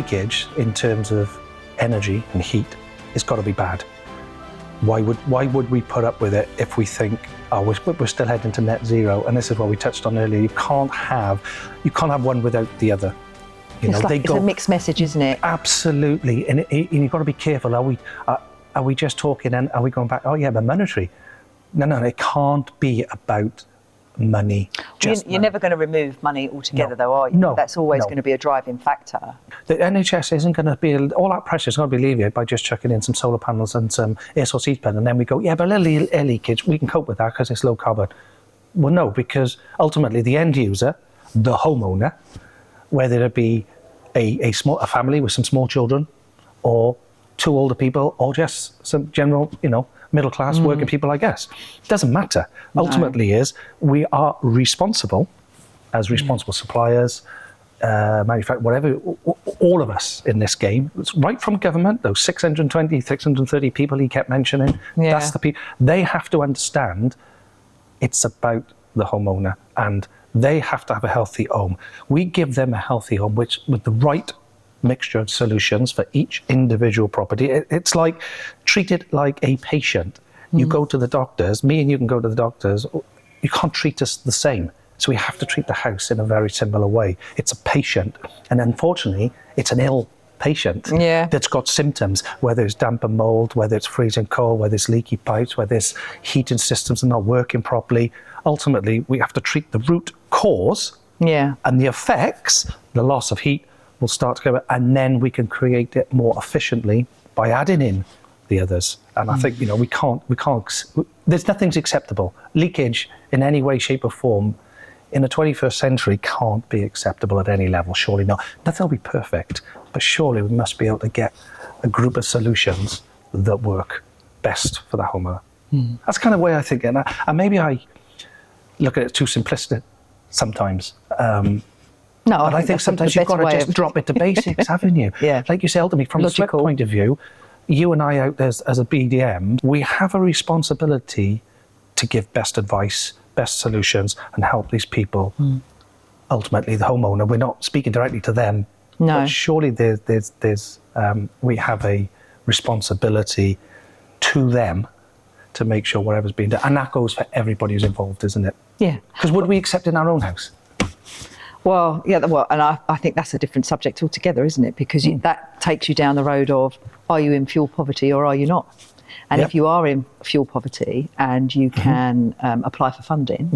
leakage in terms of energy and heat has got to be bad. Why would we put up with it if we think, oh, we're still heading to net zero? And this is what we touched on earlier. You can't have one without the other. It's a mixed message, isn't it? Absolutely, and you've got to be careful. Are we just talking and are we going back? Oh yeah, but monetary. No, it can't be about money. You're never going to remove money altogether, though, are you? No. That's always going to be a driving factor. The NHS isn't going to be, all that pressure is going to be alleviated by just chucking in some solar panels and some air source heat pump, and then we go, yeah, but a little air leakage, we can cope with that because it's low carbon. Well, no, because ultimately the end user, the homeowner, whether it be a family with some small children, or two older people, or just some general, middle class working people, I guess. It doesn't matter. No. Ultimately we are responsible as responsible suppliers, manufacturers, whatever, all of us in this game. It's right from government, those 630 people he kept mentioning, that's the people. They have to understand it's about the homeowner, and they have to have a healthy home. We give them a healthy home, which with the right mixture of solutions for each individual property. It's like, treat it like a patient. You go to the doctors, me and you can go to the doctors, you can't treat us the same. So we have to treat the house in a very similar way. It's a patient, and unfortunately, it's an ill patient that's got symptoms, whether it's damp and mold, whether it's freezing cold, whether it's leaky pipes, whether it's heating systems are not working properly. Ultimately, we have to treat the root cause, and the effects, the loss of heat, will start to go, and then we can create it more efficiently by adding in the others. And I think, we can't, there's nothing's acceptable. Leakage in any way, shape or form in the 21st century can't be acceptable at any level, surely not. Nothing will be perfect, but surely we must be able to get a group of solutions that work best for the homeowner. That's kind of the way I think, and maybe I look at it too simplistic sometimes. No, but I think sometimes you've got to just drop it to basics, haven't you? Like you said, ultimately, from a Swip point of view, you and I out there as a BDM, we have a responsibility to give best advice, best solutions, and help these people. Ultimately, the homeowner, we're not speaking directly to them. No. But surely we have a responsibility to them to make sure whatever's being done. And that goes for everybody who's involved, isn't it? Yeah. Because would we accept in our own house? Well, and I think that's a different subject altogether, isn't it? Because that takes you down the road of, are you in fuel poverty or are you not? And if you are in fuel poverty and you can apply for funding,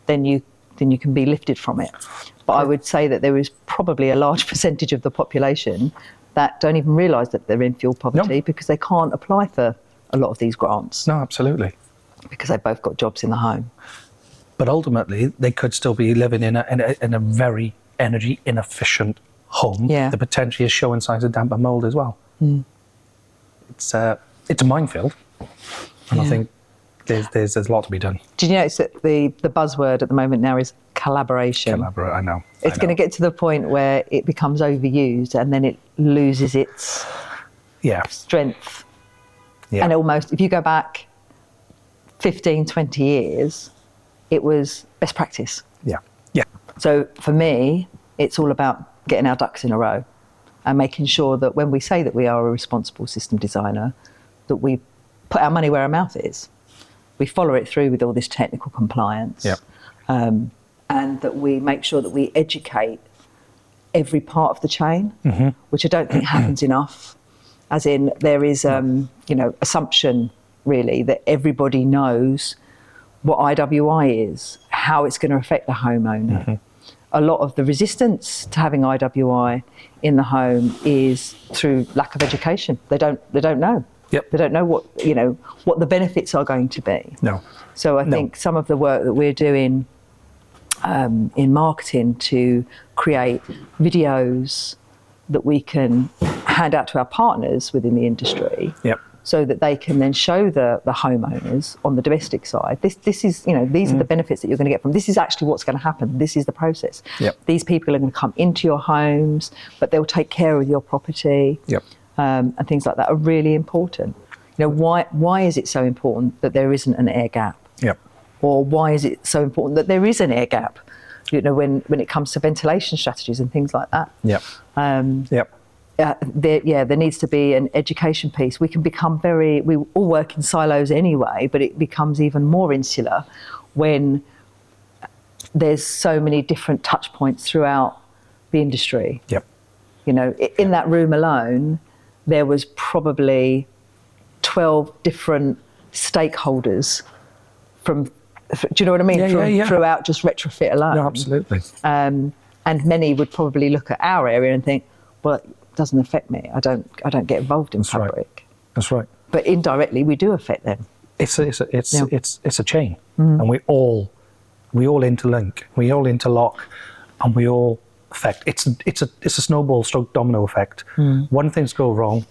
then you can be lifted from it. But I would say that there is probably a large percentage of the population that don't even realise that they're in fuel poverty because they can't apply for a lot of these grants. No, absolutely. Because they've both got jobs in the home. But ultimately, they could still be living in a very energy inefficient home that potentially is showing signs of damp and mould as well. It's a minefield, and I think there's a lot to be done. Did you notice that the buzzword at the moment now is collaboration? Collaborate, I know. It's going to get to the point where it becomes overused and then it loses its strength. Yeah. And almost, if you go back 15, 20 years, it was best practice. Yeah. So for me, it's all about getting our ducks in a row and making sure that when we say that we are a responsible system designer, that we put our money where our mouth is. We follow it through with all this technical compliance. And that we make sure that we educate every part of the chain, which I don't think happens enough. As in, there is, assumption, really, that everybody knows what IWI is, how it's going to affect the homeowner. A lot of the resistance to having IWI in the home is through lack of education. They don't know. They don't know what the benefits are going to be. No. So I think some of the work that we're doing in marketing to create videos that we can hand out to our partners within the industry, so that they can then show the homeowners on the domestic side, this is, these are the benefits that you're going to get from this. Is actually what's going to happen. This is the process. These people are going to come into your homes, but they'll take care of your property, and things like that are really important. Why is it so important that there isn't an air gap? Or why is it so important that there is an air gap? When it comes to ventilation strategies and things like that. there needs to be an education piece. We all work in silos anyway, but it becomes even more insular when there's so many different touch points throughout the industry. Yep. You know, in that room alone, there was probably 12 different stakeholders do you know what I mean? Throughout just retrofit alone. No, absolutely. And many would probably look at our area and think, well, it doesn't affect me. I don't get involved in fabric. Right. That's right. But indirectly, we do affect them. It's a chain, and we all interlink, we all interlock, and we all affect. It's a snowball stroke domino effect. One thing's go wrong,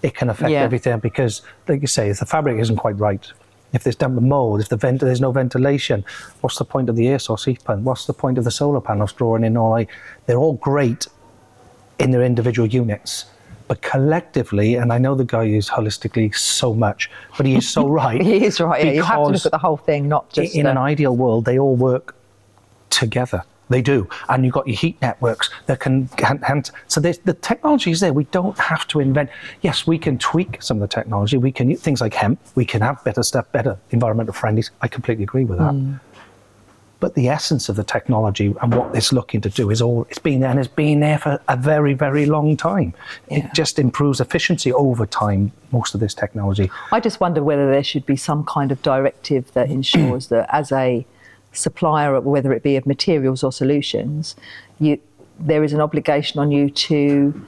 it can affect everything, because, like you say, if the fabric isn't quite right, if there's damp and mold, if there's no ventilation, what's the point of the air source heat pump? What's the point of the solar panels drawing in all? They're all great in their individual units, but collectively, and I know the guy is holistically so much, but he is so right. He is right. Yeah. You have to look at the whole thing, not just in an ideal world, they all work together. They do, and you've got your heat networks that can. So the technology is there. We don't have to invent. Yes, we can tweak some of the technology. We can use things like hemp. We can have better stuff, better environmental friendlies. I completely agree with that. But the essence of the technology and what it's looking to do it's been there for a very, very long time. Yeah. It just improves efficiency over time, most of this technology. I just wonder whether there should be some kind of directive that ensures that as a supplier, whether it be of materials or solutions, there is an obligation on you to,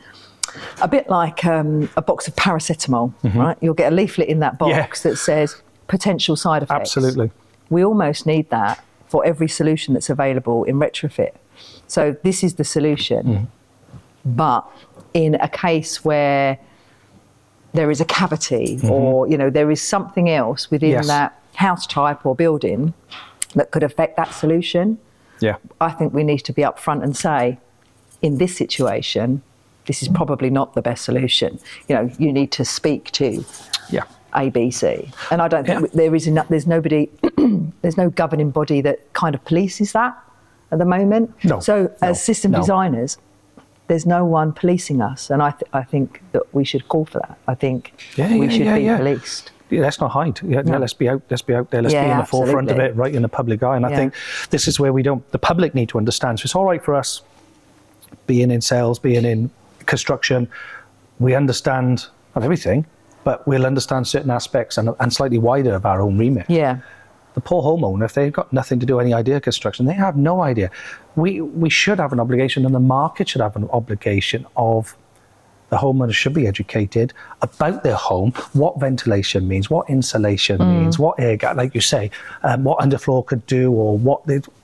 a bit like a box of paracetamol, right? You'll get a leaflet in that box that says potential side effects. Absolutely. We almost need that for every solution that's available in retrofit. So this is the solution, but in a case where there is a cavity or there is something else within that house type or building that could affect that solution, I think we need to be upfront and say, in this situation, this is probably not the best solution. You need to speak to A, B, C. And I don't think there's nobody, there's no governing body that kind of polices that at the moment. As system designers, there's no one policing us, and I think that we should call for that. I think we should be policed. Let's not hide. Let's be out there. Let's be in the forefront of it, right in the public eye. And I think this is where the public need to understand. So it's all right for us being in sales, being in construction. We understand not everything, but we'll understand certain aspects and slightly wider of our own remit. Yeah. The poor homeowner, if they've got nothing to do any idea of construction, they have no idea. We should have an obligation, and the market should have an obligation of the homeowner should be educated about their home, what ventilation means, what insulation means, what air gap, like you say, what underfloor could do, or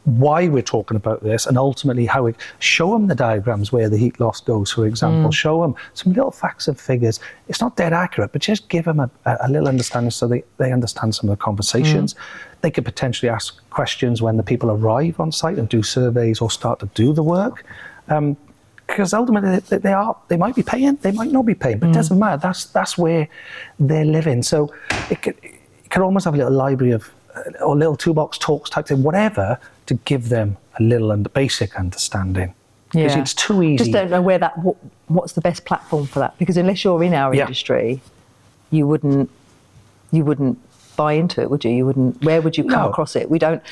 why we're talking about this, and ultimately how we show them the diagrams where the heat loss goes, for example. Show them some little facts and figures. It's not dead accurate, but just give them a little understanding so they understand some of the conversations. They could potentially ask questions when the people arrive on site and do surveys or start to do the work. Because ultimately they might be paying, they might not be paying, but it doesn't matter. That's where they're living. So it could almost have a little library of or little toolbox talks type thing, whatever, to give them a little basic understanding. Because it's too easy. Just don't know what's the best platform for that. Because unless you're in our industry, you wouldn't buy into it, would you? You wouldn't. Where would you come across it? We don't.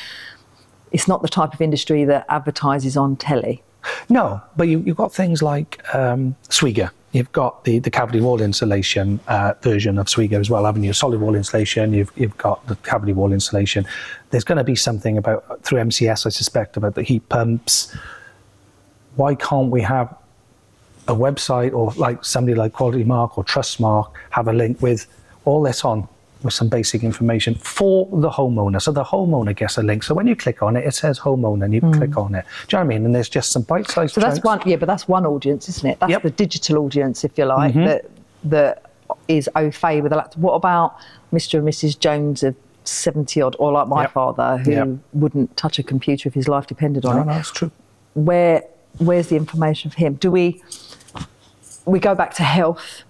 It's not the type of industry that advertises on telly. No, but you've got things like Swiga. You've got the cavity wall insulation version of Swiga as well, haven't you? Solid wall insulation, you've got the cavity wall insulation. There's going to be something about, through MCS, I suspect, about the heat pumps. Why can't we have a website, or like somebody like Quality Mark or Trustmark have a link with all this on, with some basic information for the homeowner. So the homeowner gets a link. So when you click on it, it says homeowner, and you click on it. Do you know what I mean? And there's just some bite-sized So that's one, but that's one audience, isn't it? That's the digital audience, if you like, that is au fait with a laptop. What about Mr. and Mrs. Jones of 70-odd, or like my father, who wouldn't touch a computer if his life depended on it? No, that's true. Where's the information for him? Do we go back to health?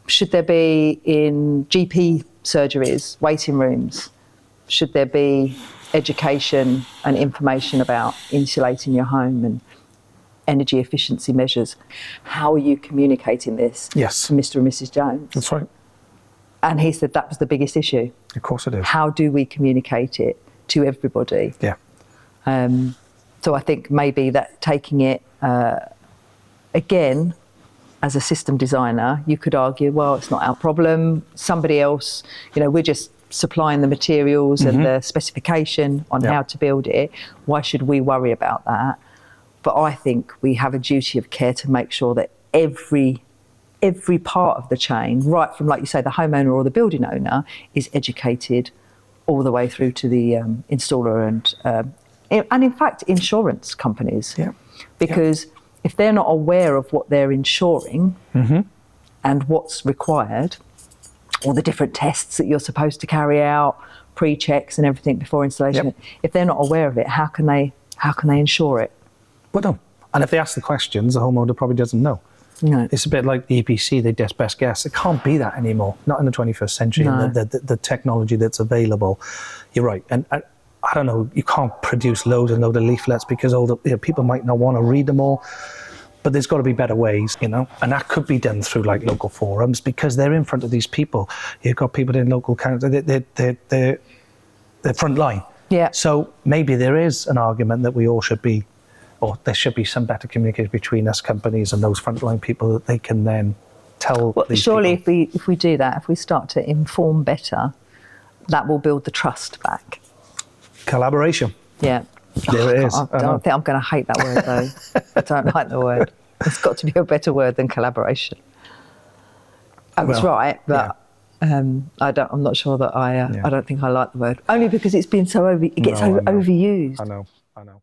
Should there be in GP surgeries, waiting rooms? Should there be education and information about insulating your home? And energy efficiency measures. How are you communicating this Yes. to Mr. and Mrs. Jones? That's right. And he said that was the biggest issue. Of course it is. How do we communicate it to everybody? Yeah. So I think maybe that taking it, again, as a system designer, you could argue, well, it's not our problem. Somebody else, we're just supplying the materials and the specification on how to build it. Why should we worry about that? But I think we have a duty of care to make sure that every part of the chain, right from, like you say, the homeowner or the building owner, is educated all the way through to the installer and in fact, insurance companies. Yeah. Because if they're not aware of what they're insuring and what's required, or the different tests that you're supposed to carry out, pre-checks and everything before installation, if they're not aware of it, how can they insure it? Well, no. And if they ask the questions, the homeowner probably doesn't know. No. It's a bit like the EPC, they best guess. It can't be that anymore, not in the 21st century. No. And the technology that's available. You're right. And I don't know, you can't produce loads and loads of leaflets because people might not want to read them all. But there's got to be better ways, and that could be done through like local forums because they're in front of these people. You've got people in local council, they're front line. Yeah. So maybe there is an argument that we all should be, or there should be some better communication between us companies and those frontline people that they can then tell. Well, these surely people. if we do that, if we start to inform better, that will build the trust back. Collaboration. Yeah. There it is. I don't think I'm going to hate that word though. I don't like the word. It's got to be a better word than collaboration. I was right, but I'm not sure that I don't think I like the word. Only because it's been so overused. I know.